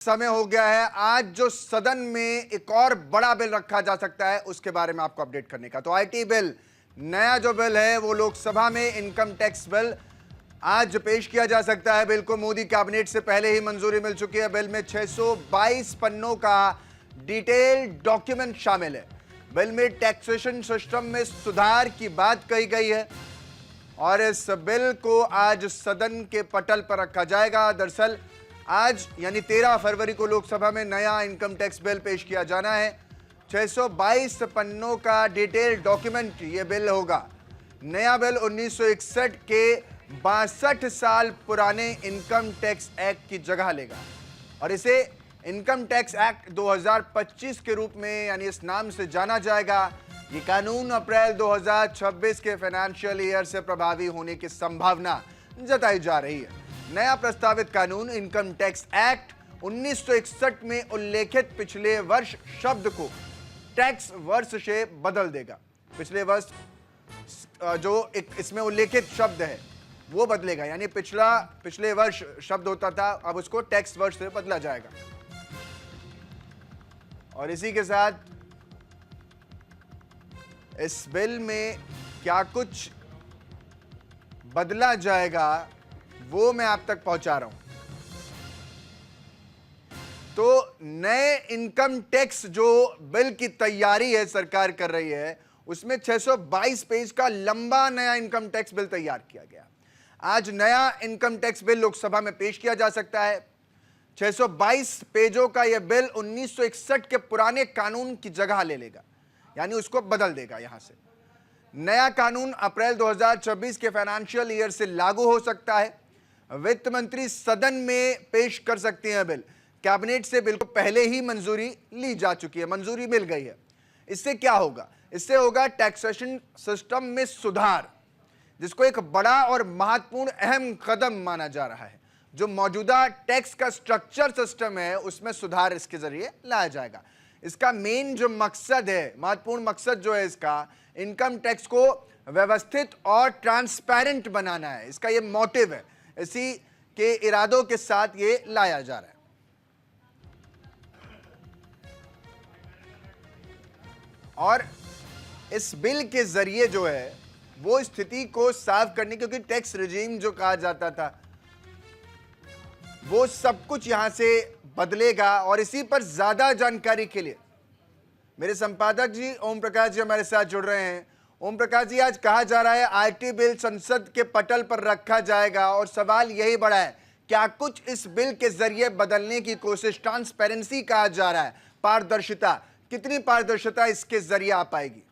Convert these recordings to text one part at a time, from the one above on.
समय हो गया है आज जो सदन में एक और बड़ा बिल रखा जा सकता है उसके बारे में आपको अपडेट करने का। तो आईटी बिल, नया जो बिल है वो लोकसभा में इनकम टैक्स बिल आज पेश किया जा सकता है। बिल को मोदी कैबिनेट से पहले ही मंजूरी मिल चुकी है। बिल में 622 पन्नों का डिटेल्ड डॉक्यूमेंट शामिल है। बिल में टैक्सेशन सिस्टम में सुधार की बात कही गई है और इस बिल को आज सदन के पटल पर रखा जाएगा। दरअसल आज यानी 13 फरवरी को लोकसभा में नया इनकम टैक्स बिल पेश किया जाना है। 622 पन्नों का डिटेल डॉक्यूमेंट ये बिल होगा। नया बिल 1961 के 62 साल पुराने इनकम टैक्स एक्ट की जगह लेगा और इसे इनकम टैक्स एक्ट 2025 के रूप में यानी इस नाम से जाना जाएगा। ये कानून अप्रैल 2026 के फाइनेंशियल ईयर से प्रभावी होने की संभावना जताई जा रही है। नया प्रस्तावित कानून इनकम टैक्स एक्ट 1961 में उल्लेखित पिछले वर्ष शब्द को टैक्स वर्ष से बदल देगा। पिछले वर्ष जो एक इसमें उल्लेखित शब्द है वो बदलेगा, यानी पिछले वर्ष शब्द होता था, अब उसको टैक्स वर्ष से बदला जाएगा। और इसी के साथ इस बिल में क्या कुछ बदला जाएगा वो मैं आप तक पहुंचा रहा हूं। तो नए इनकम टैक्स जो बिल की तैयारी है सरकार कर रही है उसमें 622 पेज का लंबा नया इनकम टैक्स बिल तैयार किया गया। आज नया इनकम टैक्स बिल लोकसभा में पेश किया जा सकता है। 622 पेजों का यह बिल 1961 के पुराने कानून की जगह ले लेगा, यानी उसको बदल देगा। यहां से नया कानून अप्रैल 2026 के फाइनेंशियल ईयर से लागू हो सकता है। वित्त मंत्री सदन में पेश कर सकते हैं बिल। कैबिनेट से बिल को पहले ही मंजूरी ली जा चुकी है, मंजूरी मिल गई है। इससे क्या होगा? इससे होगा टैक्सेशन सिस्टम में सुधार, जिसको एक बड़ा और महत्वपूर्ण अहम कदम माना जा रहा है। जो मौजूदा टैक्स का स्ट्रक्चर सिस्टम है उसमें सुधार इसके जरिए लाया जाएगा। इसका मेन जो मकसद है, महत्वपूर्ण मकसद जो है इसका, इनकम टैक्स को व्यवस्थित और ट्रांसपेरेंट बनाना है। इसका ये मोटिव है, इसी के इरादों के साथ ये लाया जा रहा है। और इस बिल के जरिए जो है वो स्थिति को साफ करने, क्योंकि टैक्स रिजीम जो कहा जाता था वो सब कुछ यहां से बदलेगा। और इसी पर ज्यादा जानकारी के लिए मेरे संपादक जी ओम प्रकाश जी हमारे साथ जुड़ रहे हैं। ओम प्रकाश जी, आज कहा जा रहा है आईटी बिल संसद के पटल पर रखा जाएगा और सवाल यही बड़ा है, क्या कुछ इस बिल के जरिए बदलने की कोशिश? ट्रांसपेरेंसी कहा जा रहा है, पारदर्शिता, कितनी पारदर्शिता इसके जरिए आ पाएगी?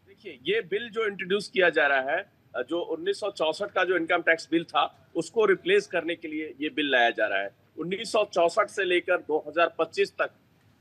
देखिए, ये बिल जो इंट्रोड्यूस किया जा रहा है, जो 1964 का जो इनकम टैक्स बिल था उसको रिप्लेस करने के लिए ये बिल लाया जा रहा है। 1964 से लेकर 2025 तक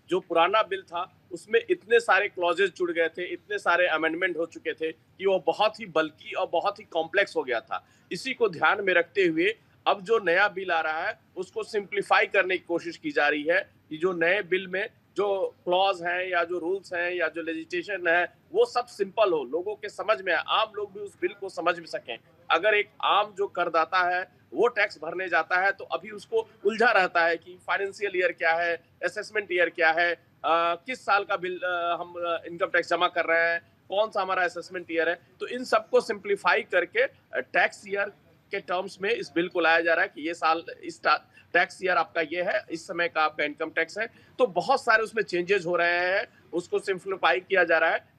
जो पुराना बिल था उसमें इतने सारे क्लॉजेस जुड़ गए थे, इतने सारे अमेंडमेंट हो चुके थे कि वो बहुत ही बल्कि और बहुत ही कॉम्प्लेक्स हो गया था। इसी को ध्यान में रखते हुए अब जो नया बिल आ रहा है उसको सिंप्लीफाई करने की कोशिश की जा रही है कि जो नए बिल में जो क्लॉज हैं या जो रूल्स हैं या जो लेजिस्लेशन है वो सब सिंपल हो, लोगों के समझ में आए, आम लोग भी उस बिल को समझ भी सकें। अगर एक आम जो करदाता है वो टैक्स भरने जाता है तो अभी उसको उलझा रहता है कि फाइनेंशियल ईयर क्या है, असेसमेंट ईयर क्या है, किस साल का बिल हम इनकम टैक्स जमा कर रहे हैं, कौन सा हमारा असेसमेंट ईयर है। तो इन सबको सिंप्लीफाई करके टैक्स ईयर के टर्म्स में इस बिल को लाया जा रहा है कि ये साल, इस टैक्स ईयर आपका ये है, इस समय का आपका इनकम टैक्स है। तो बहुत सारे उसमें चेंजेस हो रहे हैं, उसको सिंप्लीफाई किया जा रहा है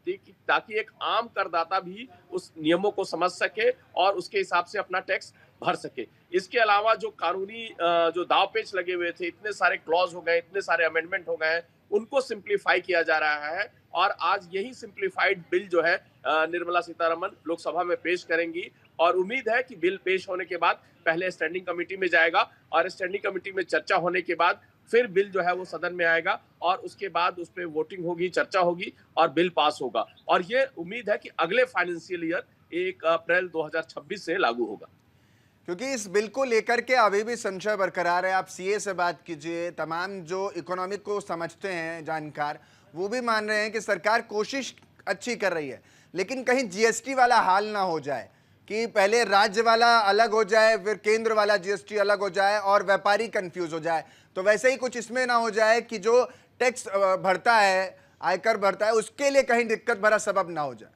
ताकि एक आम करदाता भी उस नियमों को समझ सके और उसके हिसाब से अपना टैक्स भर सके। इसके अलावा जो कानूनी जो दाव पेच लगे हुए थे, इतने सारे क्लॉज हो गए, इतने सारे अमेंडमेंट हो गए, उनको सिंप्लीफाई किया जा रहा है। और आज यही सिंप्लीफाइड बिल जो है निर्मला सीतारमण लोकसभा में पेश करेंगी और उम्मीद है कि बिल पेश होने के बाद पहले स्टैंडिंग कमेटी में जाएगा और स्टैंडिंग कमेटी में चर्चा होने के बाद फिर बिल जो है वो सदन में आएगा और उसके बाद उस पर वोटिंग होगी, चर्चा होगी और बिल पास होगा। और ये उम्मीद है कि अगले फाइनेंशियल ईयर 1 अप्रैल 2026 से लागू होगा। क्योंकि इस बिल को लेकर के अभी भी संशय बरकरार है। आप सीए से बात कीजिए, तमाम जो इकोनॉमिक को समझते हैं जानकार, वो भी मान रहे हैं कि सरकार कोशिश अच्छी कर रही है, लेकिन कहीं जीएसटी वाला हाल ना हो जाए। कि पहले राज्य वाला अलग हो जाए, फिर केंद्र वाला जीएसटी अलग हो जाए और व्यापारी कंफ्यूज हो जाए। तो वैसे ही कुछ इसमें ना हो जाए कि जो टैक्स भरता है, आयकर भरता है, उसके लिए कहीं दिक्कत भरा सबब ना हो जाए।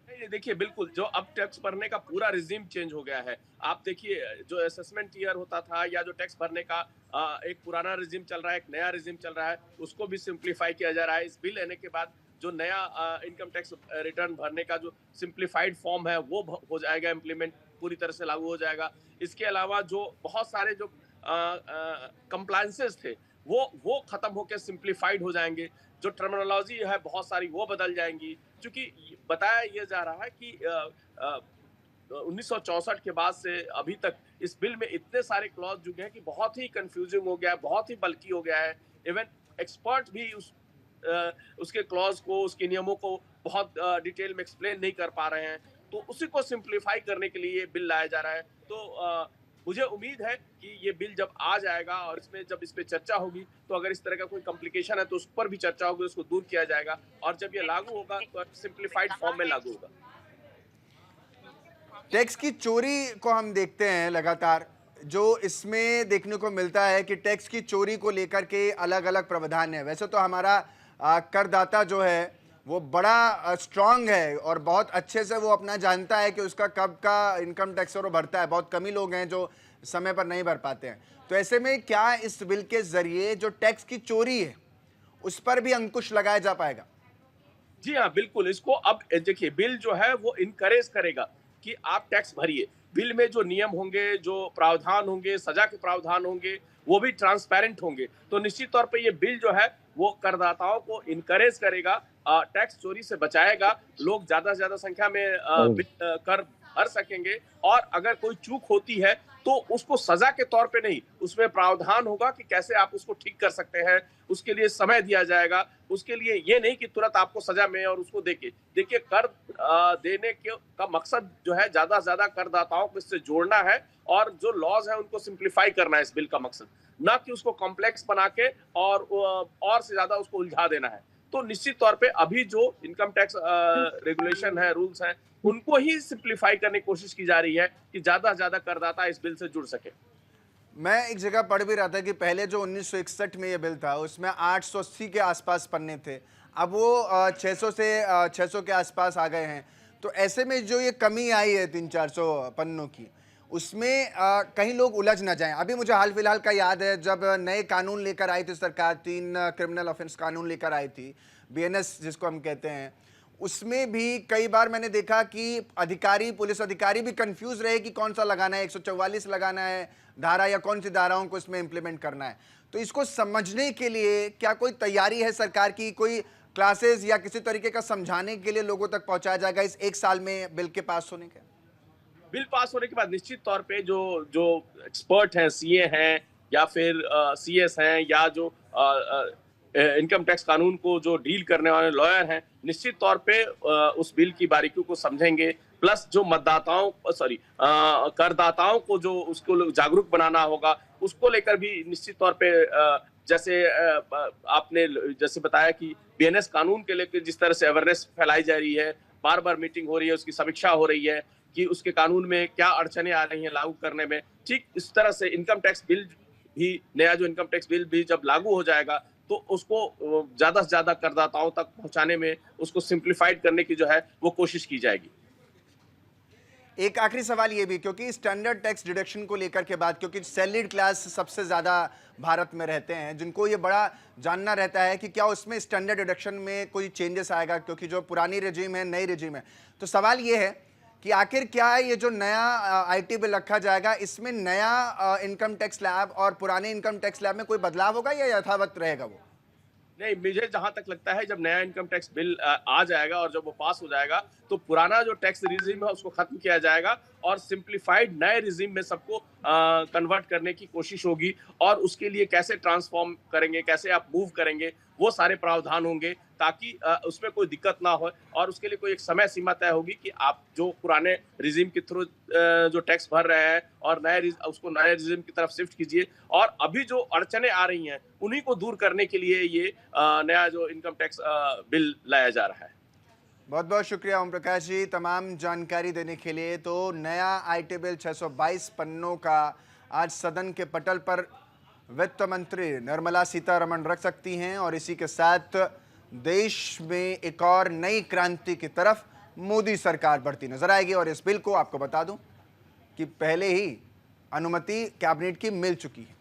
नहीं, देखिए बिल्कुल जो अब टैक्स भरने का पूरा रिजीम चेंज हो गया है। आप देखिए जो असेसमेंट ईयर होता था या जो टैक्स भरने का एक पुराना रिजीम चल रहा है, एक नया रिजीम चल रहा है, उसको भी सिंप्लीफाई किया जा रहा है। इस बिल लेने के बाद जो नया इनकम टैक्स रिटर्न भरने का जो सिंप्लीफाइड फॉर्म है वो हो जाएगा इम्प्लीमेंट, पूरी तरह से लागू हो जाएगा। इसके अलावा जो बहुत सारे जो कंप्लायंसेस थे वो खत्म होकर सिंप्लीफाइड हो जाएंगे। जो टर्मिनोलॉजी है बहुत सारी वो बदल जाएंगी, क्योंकि बताया यह जा रहा है कि 1964 के बाद से अभी तक इस बिल में इतने सारे क्लॉज जुड़े हैं कि बहुत ही कंफ्यूजिंग हो गया है, बहुत ही बल्कि हो गया है। इवन एक्सपर्ट भी उसके क्लॉज को, उसके नियमों को बहुत डिटेल में एक्सप्लेन नहीं कर पा रहे हैं। तो उसी को सिंप्लीफाई करने के लिए ये बिल लाया जा रहा है। तो मुझे उम्मीद है कि ये बिल जब आ जाएगा और जब इस पे चर्चा होगी, तो अगर इस तरह का कोई कॉम्प्लिकेशन है तो उस पर भी चर्चा होगी, उसको दूर किया जाएगा और जब ये लागू होगा तो सिंप्लीफाइड फॉर्म में लागू होगा। टैक्स की चोरी को हम देखते हैं लगातार। जो इसमें देखने को मिलता है कि टैक्स की चोरी को लेकर के अलग अलग प्रावधान है। वैसे तो हमारा करदाता जो है वो बड़ा स्ट्रांग है और बहुत अच्छे से वो अपना जानता है कि उसका कब का इनकम टैक्स वो भरता है। बहुत कम ही लोग हैं जो समय पर नहीं भर पाते हैं। तो ऐसे में क्या इस बिल के जरिए जो टैक्स की चोरी है उस पर भी अंकुश लगाया जा पाएगा? जी हाँ, बिल्कुल। इसको अब देखिए बिल जो है वो इनकरेज करेगा कि आप टैक्स भरिए। बिल में जो नियम होंगे, जो प्रावधान होंगे, सजा के प्रावधान होंगे, वो भी ट्रांसपेरेंट होंगे। तो निश्चित तौर पे ये बिल जो है वो करदाताओं को इनकरेज करेगा, टैक्स चोरी से बचाएगा। लोग ज्यादा से ज्यादा संख्या में कर भर सकेंगे और अगर कोई चूक होती है तो उसको सजा के तौर पे नहीं, उसमें प्रावधान होगा कि कैसे आप उसको ठीक कर सकते हैं। उसके लिए समय दिया जाएगा। उसके लिए ये नहीं कि तुरंत आपको सजा में और उसको देके देखिए कर देने के का मकसद जो है ज्यादा से ज्यादा करदाताओं को इससे जोड़ना है और जो लॉज है उनको सिंप्लीफाई करना है इस बिल का मकसद, ना कि उसको कॉम्प्लेक्स बना के और से ज्यादा उसको उलझा देना है। तो निश्चित तौर पे अभी जो इनकम टैक्स रेगुलेशन है, रूल्स हैं, उनको ही सिंप्लीफाई करने की कोशिश की जा रही है कि ज्यादा से ज्यादा करदाता इस बिल से जुड़ सके। मैं एक जगह पढ़ भी रहा था कि पहले जो 1961 में ये बिल था उसमें 880 के आसपास पन्ने थे। अब वो 600 से 600 के आसपास आ गए हैं। तो ऐसे में जो ये कमी आई है 300-400 पन्नों की, उसमें कहीं लोग उलझ ना जाएं। अभी मुझे हाल फिलहाल का याद है जब नए कानून लेकर आई थी सरकार, 3 क्रिमिनल ऑफेंस कानून लेकर आई थी, बीएनएस जिसको हम कहते हैं। उसमें भी कई बार मैंने देखा कि अधिकारी, पुलिस अधिकारी भी कंफ्यूज रहे कि कौन सा लगाना है, 144 लगाना है धारा या कौन सी धाराओं को इसमें इंप्लीमेंट करना है। तो इसको समझने के लिए क्या कोई तैयारी है सरकार की? कोई क्लासेस या किसी तरीके का समझाने के लिए लोगों तक पहुंचाया जाएगा इस 1 साल में बिल के पास होने के? बिल पास होने के बाद निश्चित तौर पे जो जो एक्सपर्ट हैं, सीए हैं या फिर सीएस हैं या जो इनकम टैक्स कानून को जो डील करने वाले लॉयर हैं, निश्चित तौर पे उस बिल की बारीकियों को समझेंगे। प्लस जो करदाताओं को जो उसको जागरूक बनाना होगा, उसको लेकर भी निश्चित तौर पे जैसे आपने जैसे बताया कि बीएनएस कानून के लेकर जिस तरह से अवेयरनेस फैलाई जा रही है, बार बार मीटिंग हो रही है, उसकी समीक्षा हो रही है कि उसके कानून में क्या अड़चने आ रही हैं लागू करने में, ठीक इस तरह से इनकम टैक्स बिल भी, नया जो इनकम टैक्स बिल भी जब लागू हो जाएगा तो उसको ज्यादा से ज्यादा करदाताओं तक पहुंचाने में, उसको सिंप्लीफाइड करने की जो है वो कोशिश की जाएगी। एक आखिरी सवाल ये भी, क्योंकि स्टैंडर्ड टैक्स डिडक्शन को लेकर के बात, क्योंकि सैलरीड क्लास सबसे ज़्यादा भारत में रहते हैं, जिनको ये बड़ा जानना रहता है कि क्या उसमें स्टैंडर्ड डिडक्शन में कोई चेंजेस आएगा, क्योंकि जो पुरानी रेजिम है, नई रेजिम है। तो सवाल ये है कि आखिर क्या ये जो नया आईटी बिल रखा जाएगा, इसमें नया इनकम टैक्स स्लैब और पुराने इनकम टैक्स स्लैब में कोई बदलाव होगा या यथावत रहेगा वो? नहीं, मुझे जहां तक लगता है जब नया इनकम टैक्स बिल आ जाएगा और जब वो पास हो जाएगा तो पुराना जो टैक्स रिजीम है उसको खत्म किया जाएगा और सिंप्लीफाइड नए रिजीम में सबको कन्वर्ट करने की कोशिश होगी। और उसके लिए कैसे ट्रांसफॉर्म करेंगे, कैसे आप मूव करेंगे, वो सारे प्रावधान होंगे ताकि उसमें कोई दिक्कत ना हो। और उसके लिए कोई एक समय सीमा तय होगी कि आप जो पुराने रिजीम के थ्रू जो टैक्स भर रहे हैं और उसको नए रिजीम की तरफ शिफ्ट कीजिए। और अभी जो अड़चने आ रही हैं उन्हीं को दूर करने के लिए ये नया जो इनकम टैक्स बिल लाया जा रहा है। बहुत बहुत शुक्रिया ओम प्रकाश जी तमाम जानकारी देने के लिए। तो नया आईटी बिल 622 पन्नों का आज सदन के पटल पर वित्त मंत्री निर्मला सीतारमण रख सकती हैं और इसी के साथ देश में एक और नई क्रांति की तरफ मोदी सरकार बढ़ती नजर आएगी। और इस बिल को आपको बता दूं कि पहले ही अनुमति कैबिनेट की मिल चुकी है।